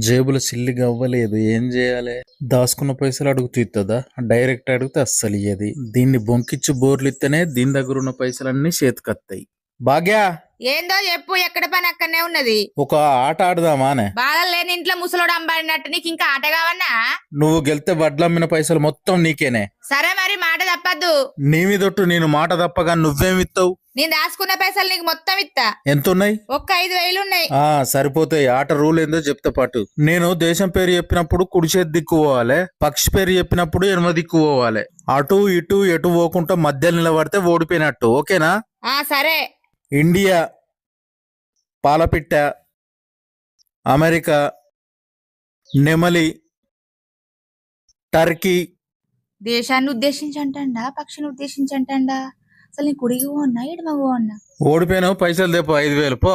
జేబుల సిల్లిగా అవ్వలేదు, ఏం చేయాలి? దాచుకున్న పైసలు అడుగుతూ ఇస్తుందా? డైరెక్ట్ అడిగితే అస్సలు ఇయ్యది. దీన్ని బొంకిచ్చి బోర్లు ఇస్తేనే దీని దగ్గర ఉన్న పైసలన్నీ చేతికత్తాయి. భాగ్యా, ఏందో చెప్పు. ఎక్కడ పని అక్కడనే ఉన్నది. ఒక ఆట ఆడదామానే? బాధలు లేని ఇంట్లో ముసలోడు అంబాడినట్టు నీకు ఇంకా ఆట కావన్నా? నువ్వు గెలితే వడ్లమ్మిన పైసలు మొత్తం నీకేనే. సరే మరి, మాట తప్పద్దు. నీ మీదొట్టు నేను మాట తప్పగా నువ్వేమిస్తావు? నేను దాచుకున్న పైసలు నీకు మొత్తం ఇస్తా. ఎంతున్నాయి? ఒక్క 5,000 ఉన్నాయి. సరిపోతాయి. ఆట రూల్ ఏందో చెప్తా పాటు. నేను దేశం పేరు చెప్పినప్పుడు కుడి చేతి దిక్కు పోవాలి, పక్షి పేరు చెప్పినప్పుడు ఎడమ దిక్కు పోవాలి. అటు ఇటు ఎటు పోకుండా మధ్యలో నిలబడితే ఓడిపోయినట్టు, ఓకేనా? సరే. ఇండియా, పాలపిట్ట, అమెరికా, నెమలి, టర్కీ. దేశాన్ని ఉద్దేశించంటా, పక్షిని ఉద్దేశించంటా. అసలు నీ కుడికి పోన్నా ఎడమకు పోన్నా? ఓడిపోయినావు, పైసలు తెపో 5,000 పో.